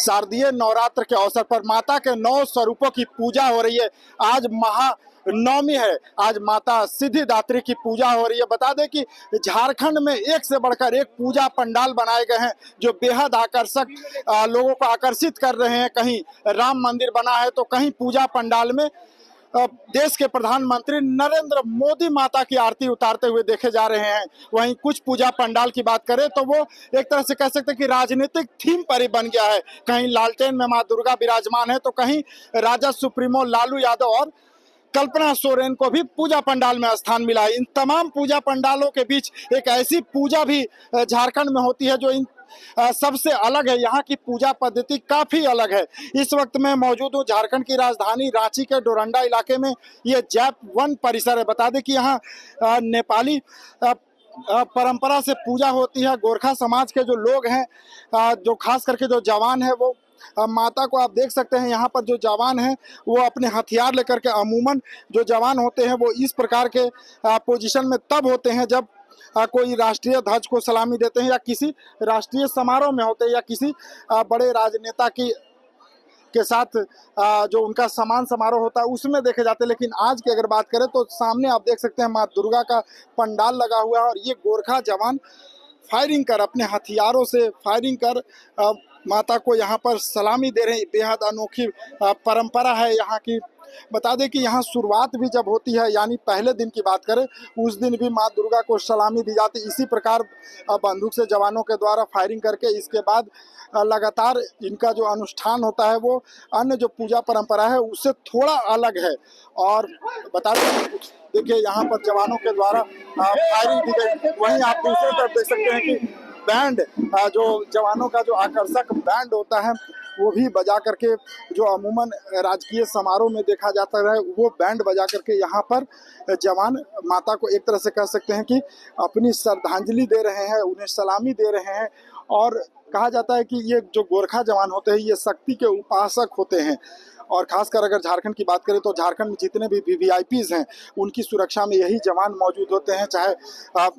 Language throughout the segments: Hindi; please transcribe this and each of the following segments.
शारदीय नवरात्र के अवसर पर माता के 9 स्वरूपों की पूजा हो रही है। आज महानवमी है, आज माता सिद्धिदात्री की पूजा हो रही है। बता दें कि झारखंड में एक से बढ़कर एक पूजा पंडाल बनाए गए हैं जो बेहद आकर्षक लोगों को आकर्षित कर रहे हैं। कहीं राम मंदिर बना है तो कहीं पूजा पंडाल में देश के प्रधानमंत्री नरेंद्र मोदी माता की आरती उतारते हुए देखे जा रहे हैं। वहीं कुछ पूजा पंडाल की बात करें तो वो एक तरह से कह सकते हैं कि राजनीतिक थीम पर ही बन गया है। कहीं लालटेन में मां दुर्गा विराजमान है तो कहीं राजद सुप्रीमो लालू यादव और कल्पना सोरेन को भी पूजा पंडाल में स्थान मिला है। इन तमाम पूजा पंडालों के बीच एक ऐसी पूजा भी झारखंड में होती है जो इन सबसे अलग है। यहाँ की पूजा पद्धति काफी अलग है। इस वक्त मैं मौजूद हूँ झारखंड की राजधानी रांची के डोरंडा इलाके में। ये जैप वन परिसर है। बता दें कि यहाँ नेपाली परंपरा से पूजा होती है। गोरखा समाज के जो लोग हैं, जो खास करके जो जवान है, वो माता को आप देख सकते हैं। यहाँ पर जो जवान हैं वो अपने हथियार लेकर के, अमूमन जो जवान होते हैं वो इस प्रकार के पोजीशन में तब होते हैं जब कोई राष्ट्रीय ध्वज को सलामी देते हैं या किसी राष्ट्रीय समारोह में होते हैं या किसी बड़े राजनेता के साथ जो उनका सम्मान समारोह होता है उसमें देखे जाते हैं। लेकिन आज की अगर बात करें तो सामने आप देख सकते हैं माँ दुर्गा का पंडाल लगा हुआ है और ये गोरखा जवान फायरिंग कर, अपने हथियारों से फायरिंग कर माता को यहाँ पर सलामी दे रहे हैं। बेहद अनोखी परंपरा है यहाँ की। बता दें कि यहाँ शुरुआत भी जब होती है, यानी पहले दिन की बात करें, उस दिन भी माँ दुर्गा को सलामी दी जाती। इसी प्रकार बंदूक से जवानों के द्वारा फायरिंग करके इसके बाद लगातार इनका जो अनुष्ठान होता है वो अन्य जो पूजा परंपरा है उससे थोड़ा अलग है। और बता दें, देखिए यहाँ पर जवानों के द्वारा फायरिंग दी गई। वहीं आप दूसरे तरफ देख सकते हैं कि बैंड, जो जवानों का जो आकर्षक बैंड होता है वो भी बजा करके, जो अमूमन राजकीय समारोह में देखा जाता है, वो बैंड बजा करके यहाँ पर जवान माता को एक तरह से कह सकते हैं कि अपनी श्रद्धांजलि दे रहे हैं, उन्हें सलामी दे रहे हैं। और कहा जाता है कि ये जो गोरखा जवान होते हैं ये शक्ति के उपासक होते हैं। और खासकर अगर झारखंड की बात करें तो झारखंड में जितने भी वीवीआईपीज हैं उनकी सुरक्षा में यही जवान मौजूद होते हैं। चाहे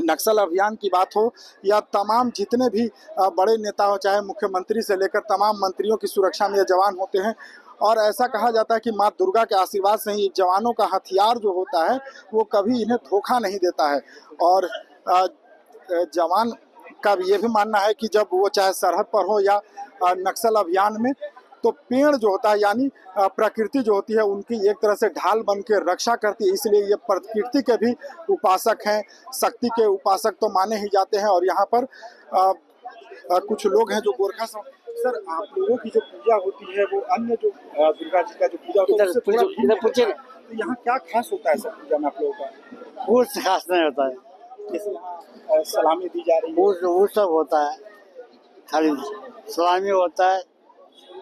नक्सल अभियान की बात हो या तमाम जितने भी बड़े नेता हो, चाहे मुख्यमंत्री से लेकर तमाम मंत्रियों की सुरक्षा में ये जवान होते हैं। और ऐसा कहा जाता है कि माँ दुर्गा के आशीर्वाद से ही जवानों का हथियार जो होता है वो कभी इन्हें धोखा नहीं देता है। और जवान का भी ये भी मानना है कि जब वो चाहे सरहद पर हो या नक्सल अभियान में, तो पेड़ जो होता है यानी प्रकृति जो होती है उनकी एक तरह से ढाल बन के रक्षा करती है। इसलिए ये प्रकृति के भी उपासक हैं, शक्ति के उपासक तो माने ही जाते हैं। और यहाँ पर कुछ लोग हैं जो गोरखा सर, आप लोगों की जो पूजा होती है वो अन्य जो दुर्गा जी का जो पूजा होता है उससे थोड़ा भिन्न होता है। तो यहाँ क्या खास होता है सर पूजा में आप लोगों का? कुछ खास नहीं होता है। जैसे यहाँ सलामी दी जा रही है वो सब होता है, खाली सलामी होता है।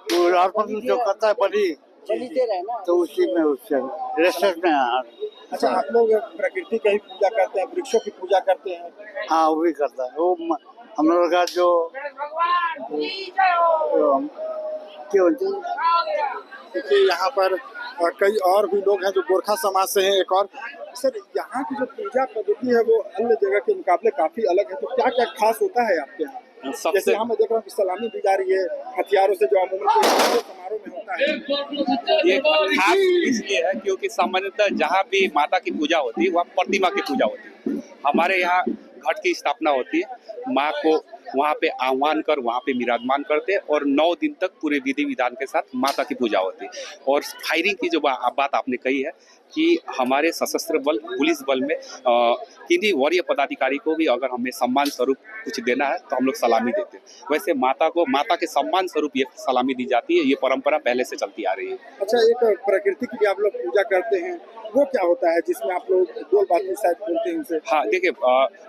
अर्पण जो करता है बलि दे रहे हैं ना, तो उसी में उससे रेस्टोरेंट में। अच्छा, आप लोग प्रकृति की ही पूजा करते हैं, वृक्षों की पूजा करते हैं? हाँ, वो भी करता है। वो हम लोग का जो क्यों देखिए यहाँ पर कई और भी लोग हैं जो गोरखा समाज से हैं। एक और सर, यहाँ की जो पूजा पद्धति है वो अन्य जगह के मुकाबले काफी अलग है। तो क्या क्या खास होता है आपके यहाँ? जैसे यहाँ मैं देख रहा हूँ कि सलामी दी जा रही है हथियारों से, जो अमूमन समारोह में होता है। ये खास इसलिए है क्योंकि सामान्यतः जहाँ भी माता की पूजा होती है वहाँ प्रतिमा की पूजा होती है। हमारे यहाँ घट की स्थापना होती है, माँ को वहाँ पे आह्वान कर वहाँ पे विराजमान करते हैं और 9 दिन तक पूरे विधि विधान के साथ माता की पूजा होती है। और फायरिंग की जो बात आपने कही है कि हमारे सशस्त्र बल, पुलिस बल में किन्हीं वरीय पदाधिकारी को भी अगर हमें सम्मान स्वरूप कुछ देना है तो हम लोग सलामी देते हैं। वैसे माता को माता के सम्मान स्वरूप ये सलामी दी जाती है। ये परंपरा पहले से चलती आ रही है। अच्छा, एक प्रकृति की भी आप लोग पूजा करते हैं, वो क्या होता है जिसमें आप लोग गोलबाती शायद बोलते हैं उसे? हाँ, देखिए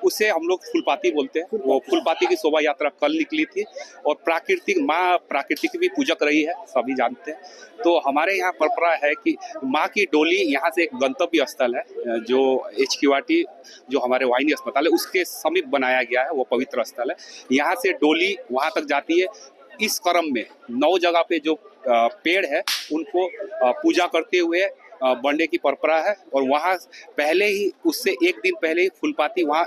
उसे हम लोग फूलपाती बोलते हैं। वो फूलपाती की शोभा यात्रा कल निकली थी और प्राकृतिक माँ प्राकृतिक की भी पूजक रही है, सभी जानते हैं। तो हमारे यहाँ परंपरा है कि माँ की डोली यहाँ से एक गंतव्य स्थल है जो HQRT जो हमारे वाहिनी अस्पताल है उसके समीप बनाया गया है, वो पवित्र स्थल है। यहाँ से डोली वहाँ तक जाती है। इस क्रम में 9 जगह पे जो पेड़ है उनको पूजा करते हुए बढ़ने की परंपरा है। और वहाँ पहले ही, उससे एक दिन पहले ही फूलपाती, वहाँ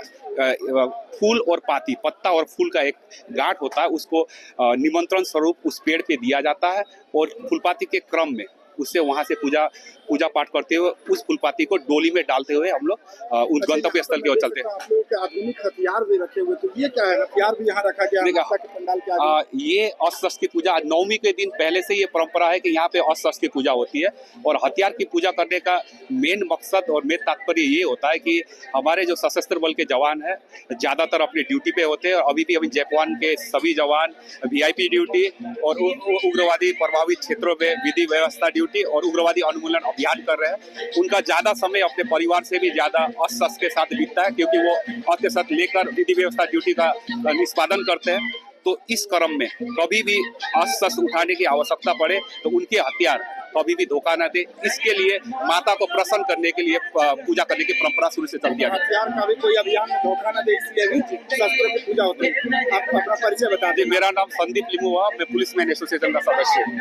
फूल और पाती, पत्ता और फूल का एक गांठ होता है, उसको निमंत्रण स्वरूप उस पेड़ पे दिया जाता है। और फूलपाती के क्रम में उससे वहां से पूजा पाठ करते हुए उस फूलपाती को डोली में डालते हुए हम लोग उस गंतव्य स्थल की ओर चलते हैं। आप लोगों के आधुनिक हथियार भी रखे हुए, तो ये क्या है? हथियार भी यहाँ रखा गया है माता के पंडाल के आगे? ये अस्त्र की पूजा नवमी के दिन पहले से ये परंपरा है कि यहाँ पे अस्त्र की पूजा होती है। और हथियार की पूजा करने का मेन मकसद और मेन तात्पर्य ये होता है कि हमारे जो सशस्त्र बल के जवान हैं ज्यादातर अपनी ड्यूटी पे होते हैं। और अभी जैपवान के सभी जवान VIP ड्यूटी और उग्रवादी प्रभावित क्षेत्रों में विधि व्यवस्था ड्यूटी और उग्रवादी उन्मूलन अभियान कर रहे हैं। उनका ज्यादा समय अपने परिवार से भी ज्यादा अस्त्र के साथ बीतता है, क्योंकि वो अस्त्र साथ लेकर विधि व्यवस्था ड्यूटी का निष्पादन करते हैं। तो इस क्रम में कभी भी अस्त्र उठाने की आवश्यकता पड़े तो उनके हथियार कभी भी धोखा न दे, इसके लिए माता को प्रसन्न करने के लिए पूजा करने की परंपरा शुरू से चलती है। हथियार का भी कोई अभियान में धोखा न दे, इसलिए भी शस्त्र की पूजा होती है। आप अपना परिचय बता दीजिए। मेरा नाम संदीप लिमुआ, मैं पुलिसमैन एसोसिएशन का सदस्य हूँ।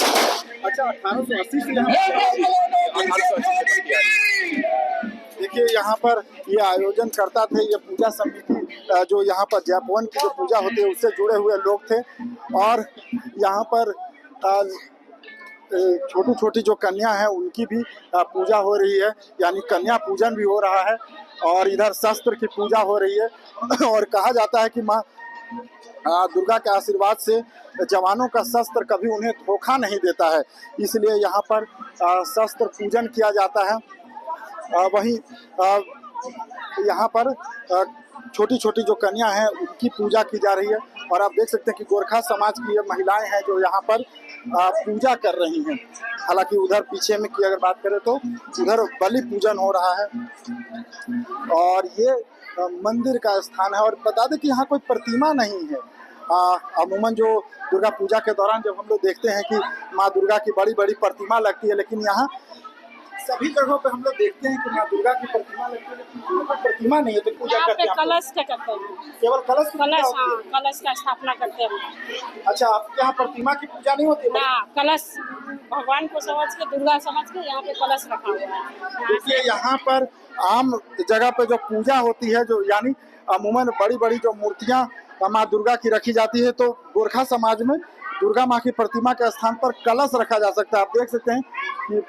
अच्छा, 1880 से देखिए यहाँ पर ये आयोजन करता थे, ये पूजा समिति जो यहाँ पर जैपवन की जो पूजा होती है उससे जुड़े हुए लोग थे। और यहाँ पर छोटी छोटी जो कन्या है उनकी भी पूजा हो रही है, यानी कन्या पूजन भी हो रहा है। और इधर शस्त्र की पूजा हो रही है। और कहा जाता है कि माँ दुर्गा के आशीर्वाद से जवानों का शस्त्र कभी उन्हें धोखा नहीं देता है, इसलिए यहाँ पर शस्त्र पूजन किया जाता है। वहीं यहाँ पर छोटी छोटी जो कन्या हैं उनकी पूजा की जा रही है। और आप देख सकते हैं कि गोरखा समाज की ये महिलाएं हैं जो यहाँ पर पूजा कर रही हैं। हालांकि उधर पीछे में की अगर बात करें तो उधर बलि पूजन हो रहा है। और ये मंदिर का स्थान है। और बता दें कि यहाँ कोई प्रतिमा नहीं है। अमूमन जो दुर्गा पूजा के दौरान जब हम लोग देखते हैं कि माँ दुर्गा की बड़ी बड़ी प्रतिमा लगती है, लेकिन यहाँ सभी जगहों पे हम लोग देखते हैं कि माँ दुर्गा की प्रतिमा लगती है, लेकिन यहाँ पर प्रतिमा नहीं है। तो पूजा करते हैं कलश का करते हैं, केवल कलश कलश का स्थापना करते हैं। अच्छा, आपके यहाँ प्रतिमा की पूजा नहीं होती? ना, कलश भगवान को समझ के, दुर्गा समझ के यहाँ पे कलश रखा हुआ है। देखिए यहाँ पर आम जगह पे जो पूजा होती है, जो यानी अमूमन बड़ी बड़ी जो मूर्तियाँ माँ दुर्गा की रखी जाती है, तो गोरखा समाज में दुर्गा माँ की प्रतिमा के स्थान पर कलश रखा जा सकता है। आप देख सकते हैं कि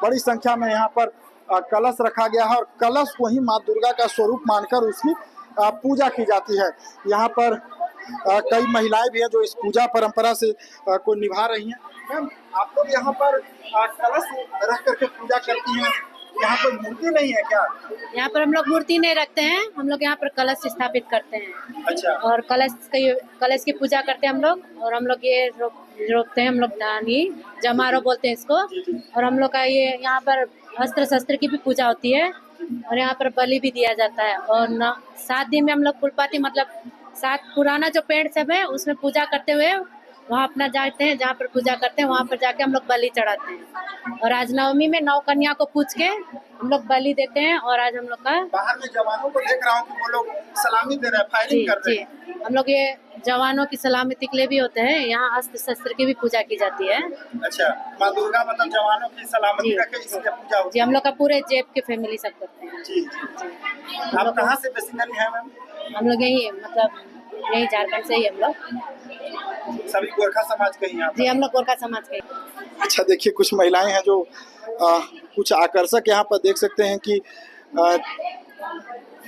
बड़ी संख्या में यहाँ पर कलश रखा गया है। और कलश को ही माँ दुर्गा का स्वरूप मानकर उसकी पूजा की जाती है। यहाँ पर कई महिलाएं भी हैं जो इस पूजा परंपरा से को निभा रही हैं। मैम, आप लोग यहाँ पर कलश रख करके पूजा करती हैं, यहाँ पर मूर्ति नहीं है क्या? यहाँ पर हम लोग मूर्ति नहीं रखते हैं, हम लोग यहाँ पर कलश स्थापित करते हैं। अच्छा। और कलश की पूजा करते हैं हम लोग। और हम लोग ये रोकते हैं, हम लोग दानी जमारो बोलते हैं इसको। और हम लोग का ये यहाँ पर अस्त्र शस्त्र की भी पूजा होती है। और यहाँ पर बलि भी दिया जाता है। और 7 दिन में हम लोग फूलपाती, मतलब 7 पुराना जो पेड़ सब है उसमें पूजा करते हुए वहाँ अपना जाते हैं, जहाँ पर पूजा करते हैं वहाँ पर जाके हम लोग बलि चढ़ाते हैं। और आज नवमी में 9 कन्या को पूछ के हम लोग बलि देते हैं। और आज हम लोग का बाहर में जवानों को देख रहा हूँ कि वो लोग सलामी दे रहे हैं, फायरिंग कर रहे हैं। हम लोग ये जवानों की सलामती के लिए भी होते हैं। यहाँ अस्त्र शस्त्र की भी पूजा की जाती है। अच्छा, माँ दुर्गा मतलब जवानों की सलामती रखे, इसलिए पूजा होती जी, हम लोग का पूरे जेब के फैमिली सब करते हैं। जी जी। आप कहाँ से बेसिकली हैं मैम? हम लोग यही, मतलब यही झारखंड से ही हम लोग। सभी गोरखा समाज के ही हैं? जी, हम लोग गोरखा समाज के। अच्छा, देखिए कुछ महिलाएं हैं जो कुछ आकर्षक यहाँ पर देख सकते हैं कि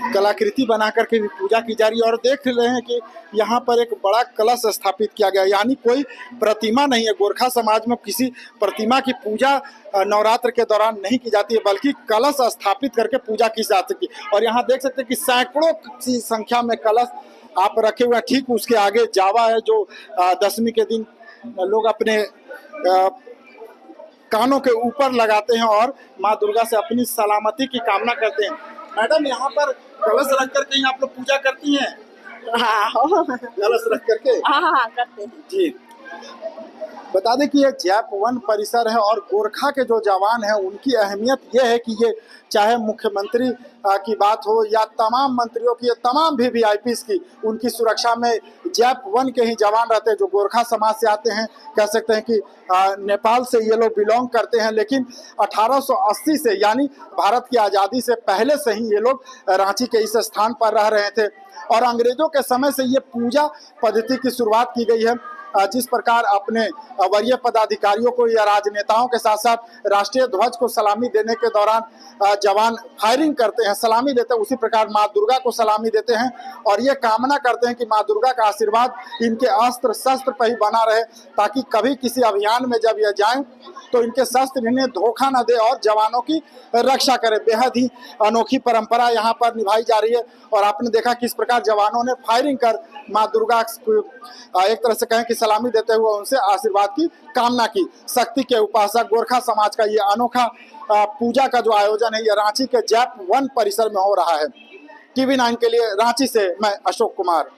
कलाकृति बना करके भी पूजा की जा रही है। और देख रहे हैं कि यहाँ पर एक बड़ा कलश स्थापित किया गया, यानी कोई प्रतिमा नहीं है। गोरखा समाज में किसी प्रतिमा की पूजा नवरात्र के दौरान नहीं की जाती है, बल्कि कलश स्थापित करके पूजा की जाती है। और यहाँ देख सकते हैं कि सैकड़ों की संख्या में कलश आप रखे हुए हैं। ठीक उसके आगे जावा है जो 10वीं के दिन लोग अपने कानों के ऊपर लगाते हैं और माँ दुर्गा से अपनी सलामती की कामना करते हैं। मैडम, यहाँ पर कलश रख करके ही आप लोग पूजा करती हैं? हाँ, कलश रख करके? हाँ करते हैं जी। बता दें कि ये जैप वन परिसर है और गोरखा के जो जवान हैं उनकी अहमियत ये है कि ये चाहे मुख्यमंत्री की बात हो या तमाम मंत्रियों की या तमाम भी वीआईपीज़ की, उनकी सुरक्षा में जैप वन के ही जवान रहते हैं जो गोरखा समाज से आते हैं। कह सकते हैं कि नेपाल से ये लोग बिलोंग करते हैं, लेकिन 1880 से यानी भारत की आज़ादी से पहले से ही ये लोग रांची के इस स्थान पर रह रहे थे और अंग्रेजों के समय से ये पूजा पद्धति की शुरुआत की गई है। जिस प्रकार अपने वरीय पदाधिकारियों को या राजनेताओं के साथ साथ राष्ट्रीय ध्वज को सलामी देने के दौरान जवान फायरिंग करते हैं, सलामी देते हैं, उसी प्रकार माँ दुर्गा को सलामी देते हैं और ये कामना करते हैं कि माँ दुर्गा का आशीर्वाद इनके अस्त्र शस्त्र पर ही बना रहे, ताकि कभी किसी अभियान में जब ये जाएं तो इनके शस्त्र इन्हें धोखा न दे और जवानों की रक्षा करे। बेहद ही अनोखी परंपरा यहाँ पर निभाई जा रही है और आपने देखा किस प्रकार जवानों ने फायरिंग कर माँ दुर्गा को एक तरह से कहें कि सलामी देते हुए उनसे आशीर्वाद की कामना की। शक्ति के उपासक गोरखा समाज का ये अनोखा पूजा का जो आयोजन है ये रांची के जैप वन परिसर में हो रहा है। TV9 के लिए रांची से मैं अशोक कुमार।